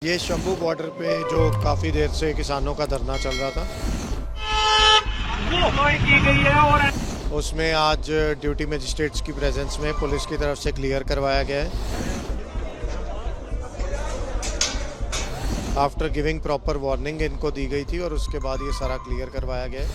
ये शंभू बॉर्डर पे जो काफ़ी देर से किसानों का धरना चल रहा था, उसमें आज ड्यूटी मजिस्ट्रेट्स की प्रेजेंस में पुलिस की तरफ से क्लियर करवाया गया है। आफ्टर गिविंग प्रॉपर वार्निंग इनको दी गई थी और उसके बाद ये सारा क्लियर करवाया गया है।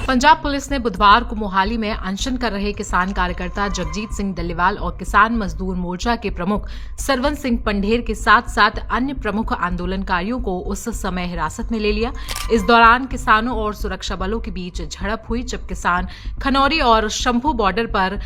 पंजाब पुलिस ने बुधवार को मोहाली में अनशन कर रहे किसान कार्यकर्ता जगजीत सिंह डल्लीवाल और किसान मजदूर मोर्चा के प्रमुख सरवन सिंह पंढेर के साथ साथ अन्य प्रमुख आंदोलनकारियों को उस समय हिरासत में ले लिया। इस दौरान किसानों और सुरक्षा बलों के बीच झड़प हुई, जब किसान खनौरी और शंभू बॉर्डर पर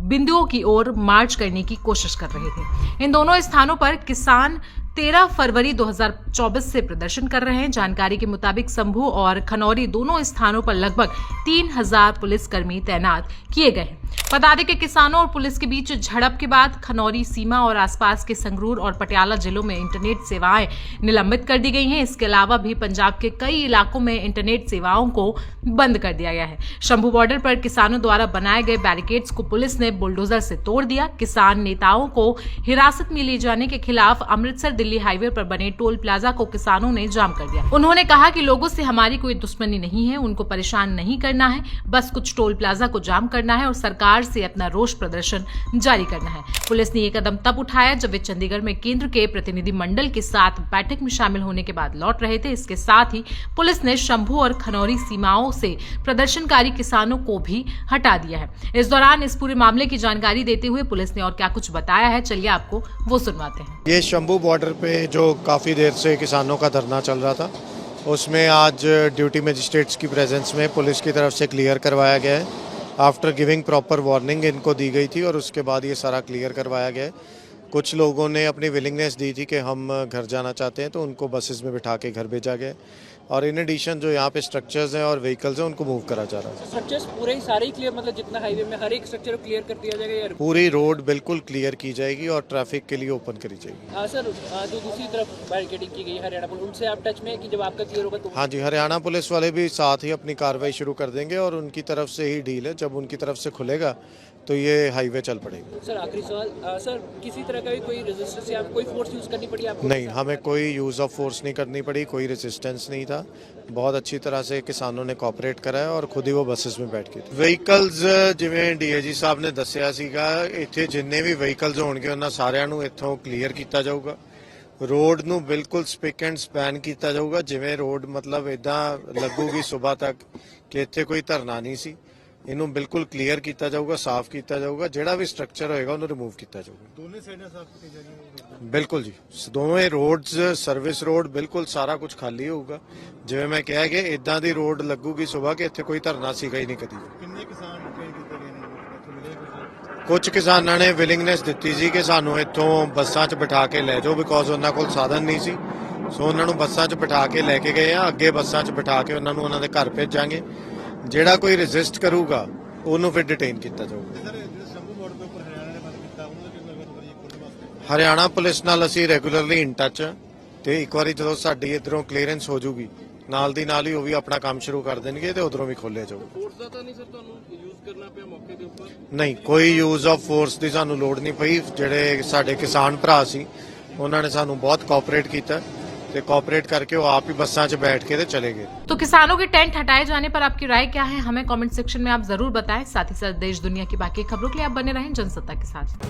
बिंदुओं की ओर मार्च करने की कोशिश कर रहे थे। इन दोनों स्थानों पर किसान 13 फरवरी 2024 से प्रदर्शन कर रहे हैं। जानकारी के मुताबिक शंभू और खनौरी दोनों स्थानों पर लगभग 3000 पुलिसकर्मी तैनात किए गए हैं। बता दें कि किसानों और पुलिस के बीच झड़प के बाद खनौरी सीमा और आसपास के संगरूर और पटियाला जिलों में इंटरनेट सेवाएं निलंबित कर दी गई हैं। इसके अलावा भी पंजाब के कई इलाकों में इंटरनेट सेवाओं को बंद कर दिया गया है। शंभू बॉर्डर पर किसानों द्वारा बनाए गए बैरिकेड्स को पुलिस ने बुलडोजर से तोड़ दिया। किसान नेताओं को हिरासत में ले जाने के खिलाफ अमृतसर दिल्ली हाईवे पर बने टोल प्लाजा को किसानों ने जाम कर दिया। उन्होंने कहा कि लोगों से हमारी कोई दुश्मनी नहीं है, उनको परेशान नहीं करना है, बस कुछ टोल प्लाजा को जाम करना है और सरकार से अपना रोष प्रदर्शन जारी करना है। पुलिस ने ये कदम तब उठाया जब वे चंडीगढ़ में केंद्र के प्रतिनिधि मंडल के साथ बैठक में शामिल होने के बाद लौट रहे थे। इसके साथ ही पुलिस ने शंभू और खनौरी सीमाओं से प्रदर्शनकारी किसानों को भी हटा दिया है। इस दौरान इस पूरे मामले की जानकारी देते हुए पुलिस ने और क्या कुछ बताया है, चलिए आपको वो सुनवाते हैं। ये शंभू बॉर्डर पे जो काफ़ी देर से किसानों का धरना चल रहा था, उसमें आज ड्यूटी मजिस्ट्रेट्स की प्रेजेंस में पुलिस की तरफ से क्लियर करवाया गया है। आफ्टर गिविंग प्रॉपर वार्निंग इनको दी गई थी और उसके बाद ये सारा क्लियर करवाया गया है। कुछ लोगों ने अपनी विलिंगनेस दी थी कि हम घर जाना चाहते हैं, तो उनको बसेस में बिठा के घर भेजा गया और इन एडिशन जो यहाँ पे स्ट्रक्चर्स हैं और व्हीकल्स हैं उनको मूव करा जा रहा है। स्ट्रक्चर्स पूरे ही सारे ही क्लियर, मतलब जितना हाईवे में हर एक स्ट्रक्चर को क्लियर कर दिया जाएगा यार? पूरी रोड बिल्कुल क्लियर की जाएगी और ट्रैफिक के लिए ओपन करी जाएगी। सर, जो दूसरी तरफ बैरिकेडिंग की गई है हरियाणा पुलिस, उनसे आप टच में है कि जब आपका क्लियर होगा तो? हाँ जी, हरियाणा पुलिस वाले भी साथ ही अपनी कार्रवाई शुरू कर देंगे और उनकी तरफ से ही डील है। जब उनकी तरफ से खुलेगा तो ये हाईवे चल पड़ेगा। सर आखिरी सवाल, सर किसी तरह का भी कोई रेजिस्टेंस या कोई फोर्स यूज करनी पड़ी आपको? नहीं, हमें कोई यूज़ ऑफ फोर्स नहीं करनी पड़ी, कोई रेजिस्टेंस नहीं था। बहुत अच्छी तरह से किसानों ने कोऑपरेट करा है और खुद ही वो बसेस में बैठ के व्हीकल्स, जिवें डीएजी साहब ने दस्सिया सीगा, इत्थे जिन्ने भी व्हीकल्स होणगे उन्हां सारिਆਂ ਨੂੰ ਇੱਥੋਂ क्लियर ਕੀਤਾ ਜਾਊਗਾ। रोड ਨੂੰ बिल्कुल स्पिक एंड स्पैन ਕੀਤਾ ਜਾਊਗਾ। ਜਿਵੇਂ रोड मतलब इदां ਲੱਗੂਗੀ सुबह तक कि ਇੱਥੇ ਕੋਈ ਧਰਨਾ ਨਹੀਂ ਸੀ। ਇਹਨੂੰ ਬਿਲਕੁਲ ਕਲੀਅਰ ਕੀਤਾ ਜਾਊਗਾ, ਸਾਫ਼ ਕੀਤਾ ਜਾਊਗਾ। ਜਿਹੜਾ ਵੀ ਸਟਰਕਚਰ ਹੋਏਗਾ ਉਹਨੂੰ ਰਿਮੂਵ ਕੀਤਾ ਜਾਊਗਾ। ਦੋਨੇ ਸਾਈਡਾਂ ਸਾਫ਼ ਕੀਤੀ ਜਾਣਗੀਆਂ? ਬਿਲकुल ਜੀ, ਦੋਵੇਂ ਰੋਡਸ, ਸਰਵਿਸ ਰੋਡ ਬਿਲकुल ਸਾਰਾ ਕੁਝ ਖਾਲੀ ਹੋਊਗਾ। ਜਿਵੇਂ ਮੈਂ ਕਿਹਾ ਕਿ ਇਦਾਂ ਦੀ ਰੋਡ ਲੱਗੂਗੀ ਸੁਬਹ ਕਿ ਇੱਥੇ ਕੋਈ ਧਰਨਾ ਸੀਗਾ ਹੀ ਨਹੀਂ ਕਦੀ। ਕਿੰਨੇ ਕਿਸਾਨ ਟ੍ਰੇਨ ਕੀਤੇ ਗਏ ਨੇ? ਕੁਝ ਕਿਸਾਨਾਂ ਨੇ ਵਿਲਿੰਗਨੈਸ ਦਿੱਤੀ ਸੀ ਕਿ ਸਾਨੂੰ ਇੱਥੋਂ ਬੱਸਾਂ 'ਚ ਬਿਠਾ ਕੇ ਲੈ ਜਾਓ, ਬਿਕੋਜ਼ ਉਹਨਾਂ ਕੋਲ ਸਾਧਨ ਨਹੀਂ ਸੀ। ਸੋ ਉਹਨਾਂ ਨੂੰ ਬੱਸਾਂ 'ਚ ਬਿਠਾ ਕੇ ਲੈ ਕੇ ਗਏ ਆ। ਅੱਗੇ ਬੱਸਾਂ 'ਚ ਬਿਠਾ ਕੇ ਉਹਨਾਂ ਨੂੰ ਉਹਨਾਂ ਦੇ ਘਰ ਭੇਜਾਂਗੇ। ਜਿਹੜਾ ਕੋਈ ਰੈਜ਼ਿਸਟ ਕਰੂਗਾ ਉਹਨੂੰ ਫਿਰ ਡਿਟੇਨ ਕੀਤਾ ਜਾਊਗਾ। ਹਰਿਆਣਾ ਪੁਲਿਸ ਨਾਲ ਅਸੀਂ ਰੈਗੂਲਰਲੀ ਇਨ ਟੱਚ ਆ ਤੇ ਇੱਕ ਵਾਰੀ ਜਦੋਂ ਸਾਡੀ ਇਧਰੋਂ ਕਲੀਅਰੈਂਸ ਹੋ ਜੂਗੀ ਨਾਲ ਦੀ ਨਾਲ ਹੀ ਉਹ ਵੀ ਆਪਣਾ ਕੰਮ ਸ਼ੁਰੂ ਕਰ ਦੇਣਗੇ ਤੇ ਉਧਰੋਂ ਵੀ ਖੋਲਿਆ ਜਾਊਗਾ। ਫੋਰਸ ਦਾ ਤਾਂ ਨਹੀਂ ਸਰ ਤੁਹਾਨੂੰ ਯੂਜ਼ ਕਰਨਾ ਪਿਆ ਮੌਕੇ ਦੇ ਉੱਪਰ? ਨਹੀਂ, ਕੋਈ ਯੂਜ਼ ਆਫ ਫੋਰਸ ਦੀ ਸਾਨੂੰ ਲੋੜ ਨਹੀਂ ਪਈ। ਜਿਹੜੇ ਸਾਡੇ ਕਿਸਾਨ ਭਰਾ ਸੀ ਉਹਨਾਂ ਨੇ ਸਾਨੂੰ ਬਹੁਤ ਕੋਆਪਰੇਟ ਕੀਤਾ ਤੇ कोऑपरेट करके वो आप ही बसां च बैठ के चले गए। तो किसानों के टेंट हटाए जाने पर आपकी राय क्या है, हमें कमेंट सेक्शन में आप जरूर बताएं। साथ ही साथ देश दुनिया की बाकी खबरों के लिए आप बने रहें जनसत्ता के साथ।